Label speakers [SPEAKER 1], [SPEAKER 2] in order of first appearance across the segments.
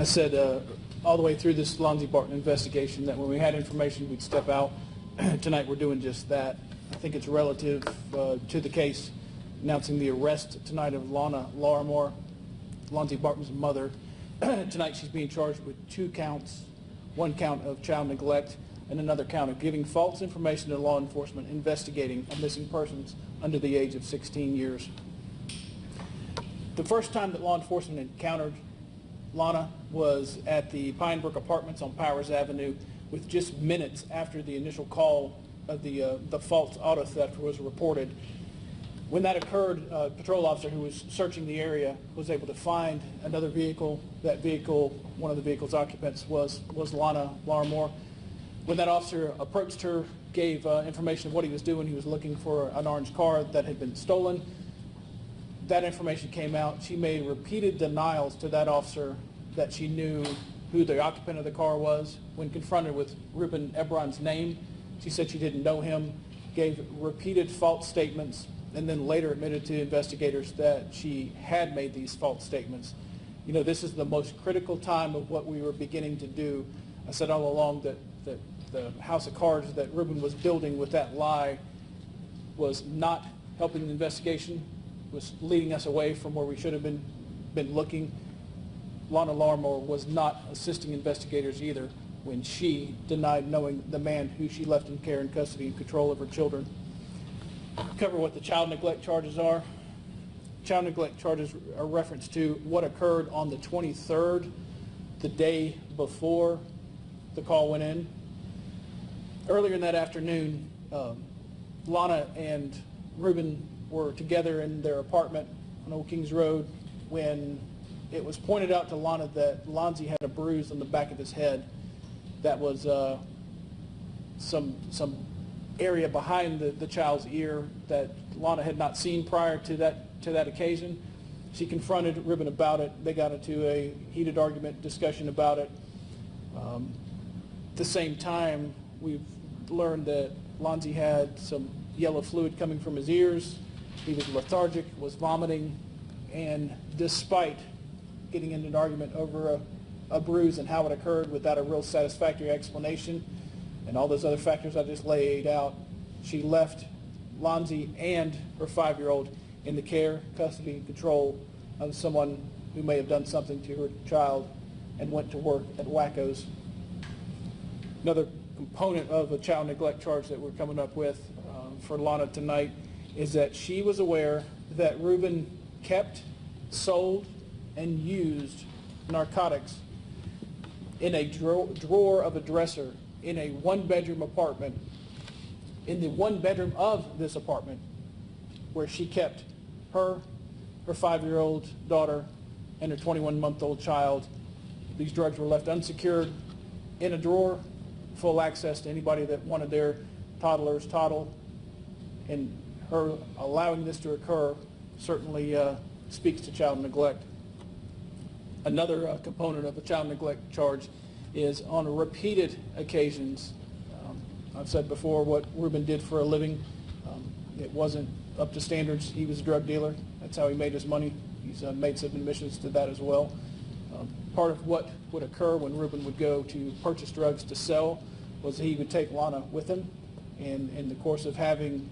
[SPEAKER 1] I said all the way through this Lonzie Barton investigation that when we had information, we'd step out. Tonight we're doing just that. I think it's relative to the case, announcing the arrest tonight of Lonna Barton, Lonzie Barton's mother. Tonight she's being charged with 2 counts, 1 count of child neglect and another count of giving false information to law enforcement investigating a missing persons under the age of 16 years. The first time that law enforcement encountered Lonna was at the Pinebrook Apartments on Powers Avenue, with just minutes after the initial call of the false auto theft was reported. When that occurred, a patrol officer who was searching the area was able to find another vehicle. That vehicle, one of the vehicle's occupants was Lonna Barton. When that officer approached her, gave information of what he was doing, he was looking for an orange car that had been stolen. That information came out. She made repeated denials to that officer that she knew who the occupant of the car was. When confronted with Ruben Ebron's name, she said she didn't know him, gave repeated false statements, and then later admitted to investigators that she had made these false statements. You know, this is the most critical time of what we were beginning to do. I said all along that the house of cards that Ruben was building with that lie was not helping the investigation, was leading us away from where we should have been looking. Lonna Barton was not assisting investigators either when she denied knowing the man who she left in care and custody and control of her children. Cover what the child neglect charges are. Child neglect charges are reference to what occurred on the 23rd, the day before the call went in. Earlier in that afternoon, Lonna and Ruben were together in their apartment on Old Kings Road when it was pointed out to Lonna that Lonzie had a bruise on the back of his head. That was some area behind the child's ear that Lonna had not seen prior to that occasion. She confronted Ruben about it. They got into a heated argument, discussion about it. At the same time, we've learned that Lonzie had some yellow fluid coming from his ears. He was lethargic, was vomiting, and despite getting into an argument over a bruise and how it occurred without a real satisfactory explanation and all those other factors I just laid out, she left Lonzie and her 5-year-old in the care, custody, and control of someone who may have done something to her child and went to work at Wacko's. Another component of a child neglect charge that we're coming up with for Lonna tonight is that she was aware that Ruben kept, sold, and used narcotics in a drawer of a dresser in a 1-bedroom apartment, in the 1 bedroom of this apartment where she kept her 5-year-old daughter, and her 21-month-old child. These drugs were left unsecured in a drawer, full access to anybody that wanted their toddlers toddle, and her allowing this to occur certainly speaks to child neglect. Another component of a child neglect charge is on repeated occasions. I've said before what Ruben did for a living. It wasn't up to standards. He was a drug dealer. That's how he made his money. He's made some admissions to that as well. Part of what would occur when Ruben would go to purchase drugs to sell was he would take Lonna with him, and in the course of having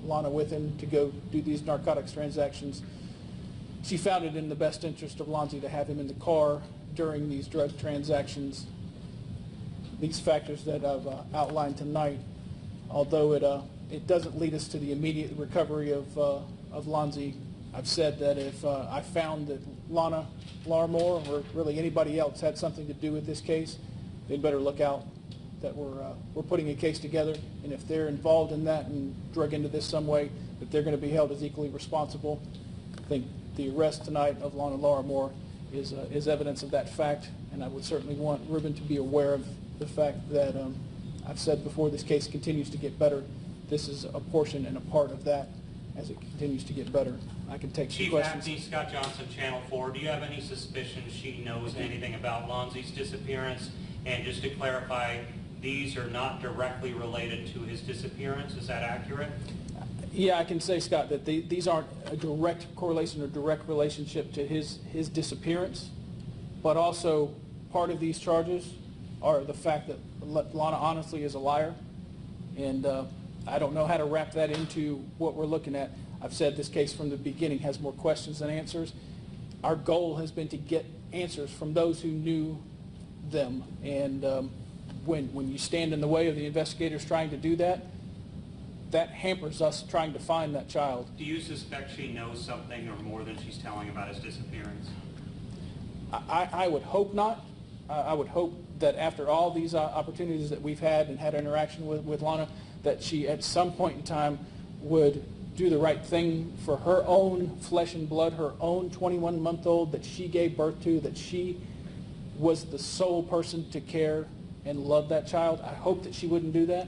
[SPEAKER 1] Lonna with him to go do these narcotics transactions, she found it in the best interest of Lonzie to have him in the car during these drug transactions. These factors that I've outlined tonight, although it doesn't lead us to the immediate recovery of Lonzie, I've said that if I found that Lonna Barton or really anybody else had something to do with this case, they'd better look out that we're putting a case together, and if they're involved in that and drug into this some way, that they're going to be held as equally responsible. I think the arrest tonight of Lonna Barton is evidence of that fact, and I would certainly want Ruben to be aware of the fact that I've said before, this case continues to get better. This is a portion and a part of that as it continues to get better. I can take some questions.
[SPEAKER 2] Chief Acting Scott Johnson, Channel 4. Do you have any suspicion she knows anything about Lonzie's disappearance? And just to clarify, these are not directly related to his disappearance. Is that accurate?
[SPEAKER 1] Yeah, I can say, Scott, that these aren't a direct correlation or direct relationship to his disappearance, but also part of these charges are the fact that Lonna honestly is a liar, and I don't know how to wrap that into what we're looking at. I've said this case from the beginning has more questions than answers. Our goal has been to get answers from those who knew them, and when you stand in the way of the investigators trying to do that, that hampers us trying to find that child.
[SPEAKER 2] Do you suspect she knows something or more than she's telling about his disappearance?
[SPEAKER 1] I would hope not. I would hope that after all these opportunities that we've had and had interaction with Lonna, that she at some point in time would do the right thing for her own flesh and blood, her own 21-month-old that she gave birth to, that she was the sole person to care and love that child. I hope that she wouldn't do that,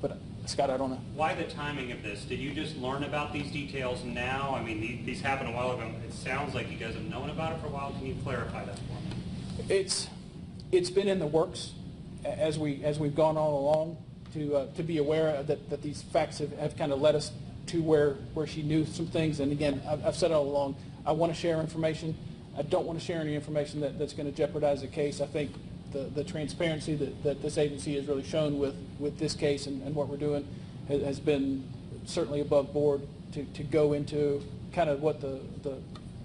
[SPEAKER 1] but Scott, I don't know.
[SPEAKER 2] Why the timing of this? Did you just learn about these details now? I mean, these happened a while ago. It sounds like you guys have known about it for a while. Can you clarify that for me?
[SPEAKER 1] It's been in the works as we've gone all along to be aware that these facts have kind of led us to where she knew some things. And again, I've said all along, I want to share information. I don't want to share any information that's going to jeopardize the case. I think the transparency that this agency has really shown with this case and what we're doing has been certainly above board to go into kind of what the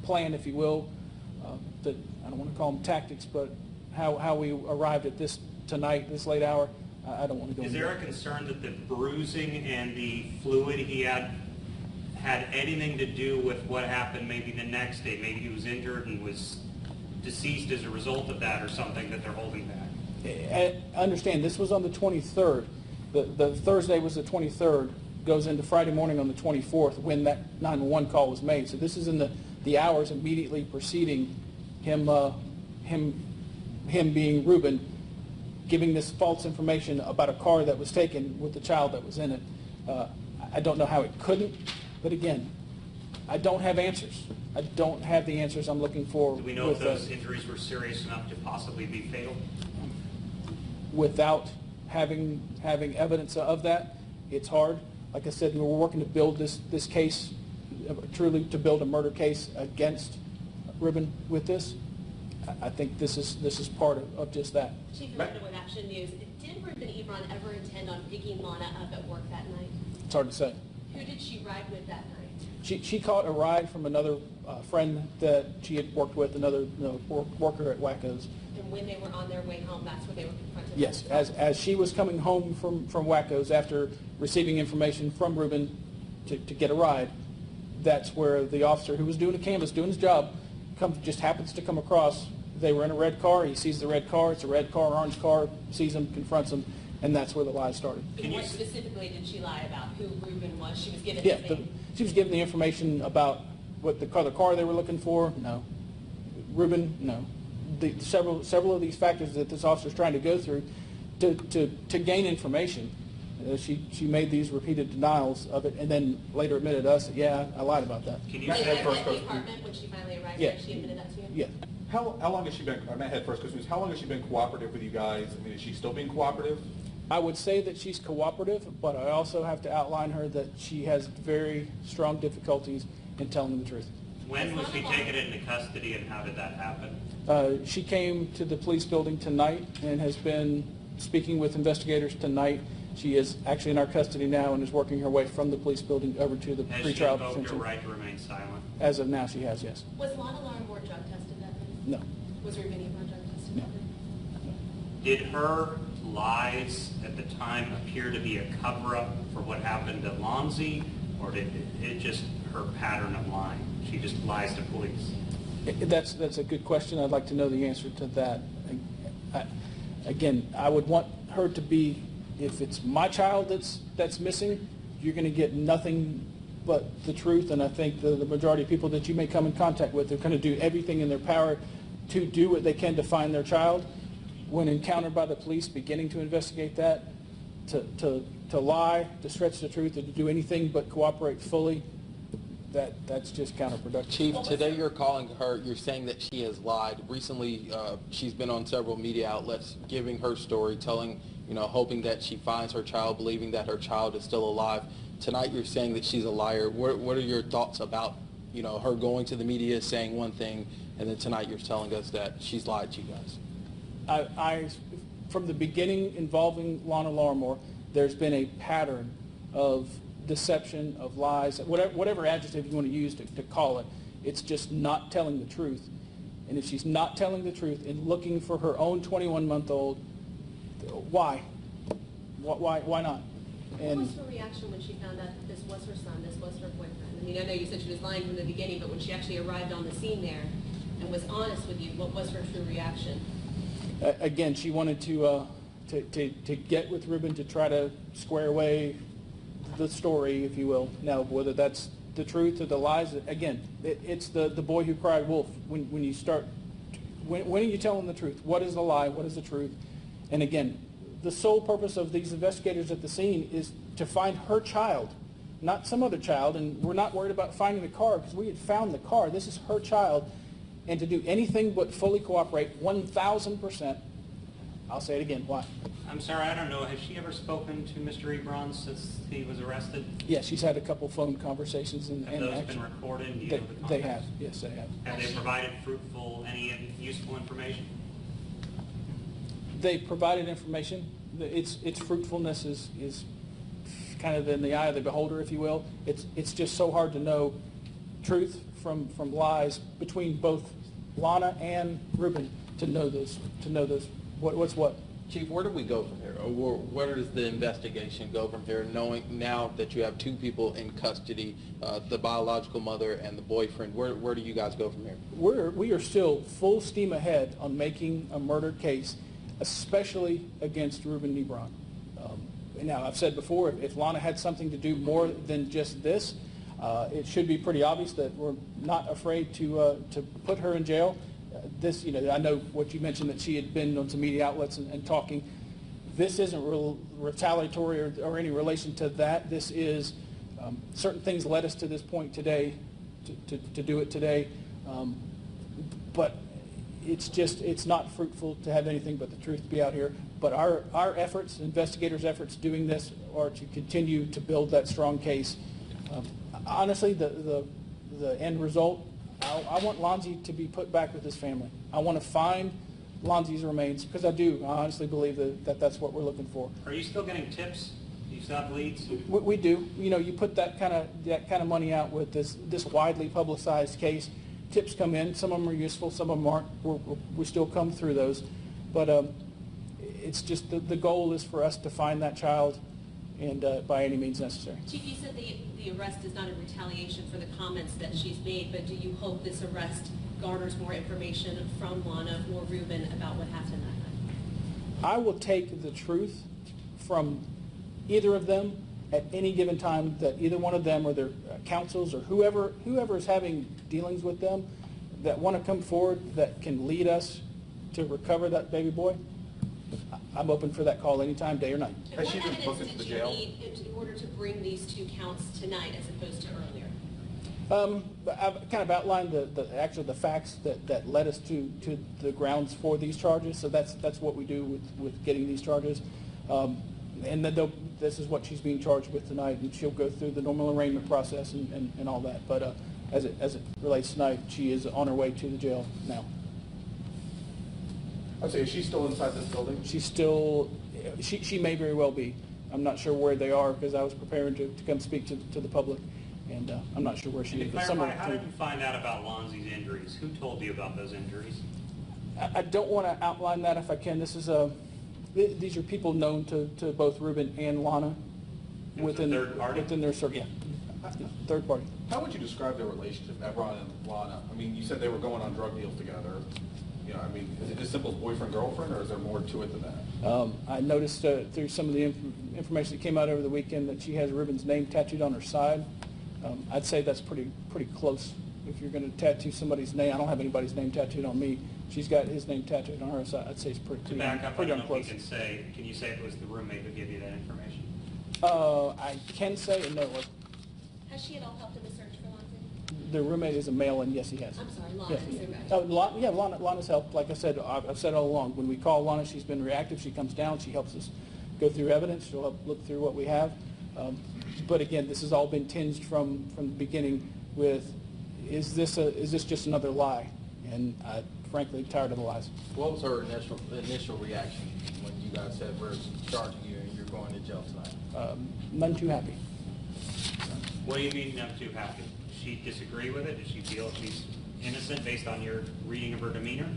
[SPEAKER 1] plan, if you will, that I don't want to call them tactics, but how we arrived at this tonight, this late hour. I don't want to go into that.
[SPEAKER 2] Is there a concern that the bruising and the fluid he had anything to do with what happened maybe the next day? Maybe he was injured and was deceased as a result of that or something that they're holding back?
[SPEAKER 1] Understand, this was on the 23rd. The Thursday was the 23rd, goes into Friday morning on the 24th when that 911 call was made. So this is in the hours immediately preceding him being Reuben, giving this false information about a car that was taken with the child that was in it. I don't know how it couldn't, but again, I don't have answers. I don't have the answers I'm looking for.
[SPEAKER 2] Do we know if those injuries were serious enough to possibly be fatal?
[SPEAKER 1] Without having evidence of that, it's hard. Like I said, we're working to build this case, truly to build a murder case against Reuben with this. I think this is part of just that.
[SPEAKER 3] Chief Amanda with Action News. Did Reuben Ebron ever intend on picking Lonna up at work that night?
[SPEAKER 1] It's hard to say.
[SPEAKER 3] Who did she ride with that night?
[SPEAKER 1] She caught a ride from another friend that she had worked with, another worker at Wacko's.
[SPEAKER 3] And when they were on their way home, that's where they were confronted?
[SPEAKER 1] Yes, as she was coming home from Wacko's after receiving information from Reuben to get a ride, that's where the officer who was doing a canvass, doing his job, just happens to come across. They were in a red car. He sees the red car. It's a red car, orange car, sees him, confronts him, and that's where the lie started.
[SPEAKER 3] And what specifically did she lie about who Reuben was? She was given
[SPEAKER 1] Yeah,
[SPEAKER 3] his name.
[SPEAKER 1] she was given the information about what the car they were looking for. No. Reuben, no. Several of these factors that this officer is trying to go through to gain information. She made these repeated denials of it, and then later admitted to us that, yeah, I lied about that.
[SPEAKER 2] Can you
[SPEAKER 3] At
[SPEAKER 2] say
[SPEAKER 3] the apartment when she finally arrived
[SPEAKER 1] Yeah.
[SPEAKER 3] there, she admitted that to you?
[SPEAKER 1] Yeah.
[SPEAKER 4] How long has she been, Matt had first question, how long has she been cooperative with you guys? I mean, is she still being cooperative?
[SPEAKER 1] I would say that she's cooperative, but I also have to outline her that she has very strong difficulties in telling the truth.
[SPEAKER 2] When was she taken into custody and how did that happen?
[SPEAKER 1] She came to the police building tonight and has been speaking with investigators tonight. She is actually in our custody now and is working her way from the police building over to the
[SPEAKER 2] Has she
[SPEAKER 1] pretrial
[SPEAKER 2] invoked her
[SPEAKER 1] detention.
[SPEAKER 2] right to remain silent?
[SPEAKER 1] As of now, she has, yes.
[SPEAKER 3] Was Lonna Barton drug tested that day?
[SPEAKER 1] No.
[SPEAKER 3] Was Reuben Ebron drug tested
[SPEAKER 1] No.
[SPEAKER 3] that day?
[SPEAKER 2] Did her lies at the time appear to be a cover-up for what happened to Lonzie, or did it just her pattern of lying? She just lies to police?
[SPEAKER 1] That's a good question. I'd like to know the answer to that. Again, I would want her to be, if it's my child that's missing, you're going to get nothing but the truth. And I think the majority of people that you may come in contact with, they're going to do everything in their power to do what they can to find their child. When encountered by the police beginning to investigate that, to lie, to stretch the truth, or to do anything but cooperate fully, that's just counterproductive.
[SPEAKER 5] Chief, today you're calling her, you're saying that she has lied. Recently, she's been on several media outlets giving her story, telling, hoping that she finds her child, believing that her child is still alive. Tonight you're saying that she's a liar. What are your thoughts about, her going to the media, saying one thing, and then tonight you're telling us that she's lied to you guys.
[SPEAKER 1] From the beginning involving Lonna Larmore, there's been a pattern of deception, of lies, whatever adjective you want to use to call it. It's just not telling the truth. And if she's not telling the truth and looking for her own 21-month-old, why? Why not?
[SPEAKER 3] What was her reaction when she found out that this was her son, this was her boyfriend? I mean, I know you said she was lying from the beginning, but when she actually arrived on the scene there and was honest with you, what was her true reaction?
[SPEAKER 1] Again, she wanted to get with Ruben to try to square away the story, if you will. Now, whether that's the truth or the lies, again, it's the boy who cried wolf. When you start, when are you telling the truth? What is the lie? What is the truth? And again, the sole purpose of these investigators at the scene is to find her child, not some other child. And we're not worried about finding the car because we had found the car. This is her child. And to do anything but fully cooperate 1,000%. I'll say it again. Why?
[SPEAKER 2] I'm sorry, I don't know. Has she ever spoken to Mr. Ebron since he was arrested?
[SPEAKER 1] Yes, she's had a couple phone conversations.
[SPEAKER 2] Have those been recorded? Do you know the context?
[SPEAKER 1] They have. Yes, they have.
[SPEAKER 2] Have they provided any useful information?
[SPEAKER 1] They provided information. Its fruitfulness is kind of in the eye of the beholder, if you will. It's just so hard to know truth from lies between both Lonna and Ruben to know those. What's what?
[SPEAKER 5] Chief, where do we go from here? Or where does the investigation go from here, knowing now that you have two people in custody, the biological mother and the boyfriend? Where do you guys go from here?
[SPEAKER 1] We are still full steam ahead on making a murder case, especially against Ruben Ebron. Now, I've said before, if Lonna had something to do more than just this, it should be pretty obvious that we're not afraid to put her in jail. I know what you mentioned, that she had been on some media outlets and talking. This isn't retaliatory or any relation to that. This is certain things led us to this point today, to do it today. But it's not fruitful to have anything but the truth be out here. But our efforts, investigators' efforts doing this, are to continue to build that strong case. Honestly, the end result, I want Lonzie to be put back with his family. I want to find Lonzie's remains, because I honestly believe that that's what we're looking for.
[SPEAKER 2] Are you still getting tips? Do you still have leads?
[SPEAKER 1] We do. You put that kind of money out with this widely publicized case. Tips come in. Some of them are useful. Some of them aren't. We still come through those. But it's just the goal is for us to find that child, and by any means necessary.
[SPEAKER 3] Chief, you said the arrest is not a retaliation for the comments that she's made, but do you hope this arrest garners more information from Lonna or Ruben about what happened that night?
[SPEAKER 1] I will take the truth from either of them at any given time, that either one of them or their counsels or whoever is having dealings with them that want to come forward that can lead us to recover that baby boy. I'm open for that call anytime, day or night.
[SPEAKER 3] And what evidence did you need in order to bring these two counts tonight as opposed to earlier?
[SPEAKER 1] I've kind of outlined the facts that led us to the grounds for these charges. So that's what we do with getting these charges. And then this is what she's being charged with tonight, and she'll go through the normal arraignment process and all that. But as it relates tonight, she is on her way to the jail now.
[SPEAKER 4] I'd say, is she still inside this building?
[SPEAKER 1] She's still, she may very well be. I'm not sure where they are, because I was preparing to come speak to the public, and I'm not sure where she is.
[SPEAKER 2] To clarify, how did you find out about Lonzie's injuries? Who told you about those injuries?
[SPEAKER 1] I don't want to outline that if I can. These are people known to both Ruben and Lonna within their circle. Yeah, third party.
[SPEAKER 4] How would you describe their relationship, Ebron and Lonna? I mean, you said they were going on drug deals together. I mean, is it just simple as boyfriend-girlfriend, or is there more to it than that?
[SPEAKER 1] I noticed through some of the information that came out over the weekend that she has Ruben's name tattooed on her side. I'd say that's pretty close. If you're going to tattoo somebody's name, I don't have anybody's name tattooed on me. She's got his name tattooed on her side. I'd say it's pretty
[SPEAKER 2] To back up, I don't know
[SPEAKER 1] close.
[SPEAKER 2] if you can you say if it was the roommate who gave you that information?
[SPEAKER 1] I can say, no, it wasn't.
[SPEAKER 3] Has she at all helped in the search for Lonzie?
[SPEAKER 1] The roommate is a male, and yes, he has.
[SPEAKER 3] I'm sorry, Lonna, is it right?
[SPEAKER 1] Lonna's helped. Like I said, I've said all along, when we call Lonna, she's been reactive. She comes down, she helps us go through evidence. She'll help look through what we have. But again, this has all been tinged from the beginning with, is this just another lie? and I frankly tired of the lies.
[SPEAKER 5] What was her initial reaction when you guys said we're charging you and you're going to jail tonight?
[SPEAKER 1] None too happy.
[SPEAKER 2] What do you mean not too happy? Does she disagree with it? Does she feel she's innocent based on your reading of her demeanor?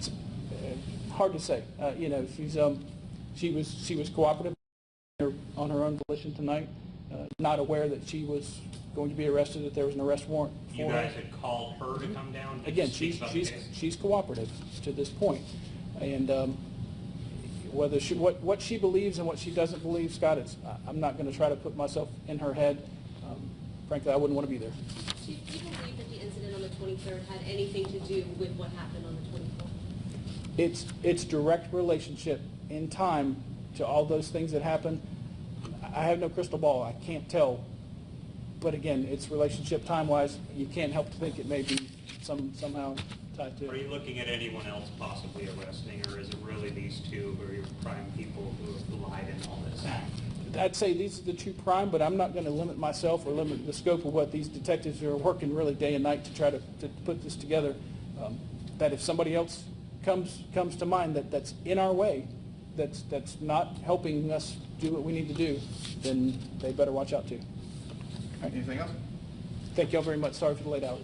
[SPEAKER 1] Hard to say. You know, she was cooperative on her own volition tonight, not aware that she was going to be arrested, that there was an arrest warrant for
[SPEAKER 2] You
[SPEAKER 1] her.
[SPEAKER 2] guys had called her to come down? to
[SPEAKER 1] Again,
[SPEAKER 2] speak about the case?
[SPEAKER 1] she's cooperative to this point, and whether what she believes and what she doesn't believe, Scott, I'm not going to try to put myself in her head. Frankly, I wouldn't want to be there.
[SPEAKER 3] Do you believe that the incident on the 23rd had anything to do with what happened on the 24th?
[SPEAKER 1] It's direct relationship in time to all those things that happen. I have no crystal ball. I can't tell. But again, it's relationship time-wise. You can't help to think it may be somehow tied to
[SPEAKER 2] Are
[SPEAKER 1] it.
[SPEAKER 2] you looking at anyone else possibly arresting, or is it really these two who are your prime people who have lied in all this?
[SPEAKER 1] I'd say these are the two prime, but I'm not going to limit myself or limit the scope of what these detectives are working really day and night to try to put this together. That if somebody else comes to mind that's in our way, that's not helping us do what we need to do, then they better watch out too.
[SPEAKER 4] Anything else?
[SPEAKER 1] Thank you all very much. Sorry for the late hour.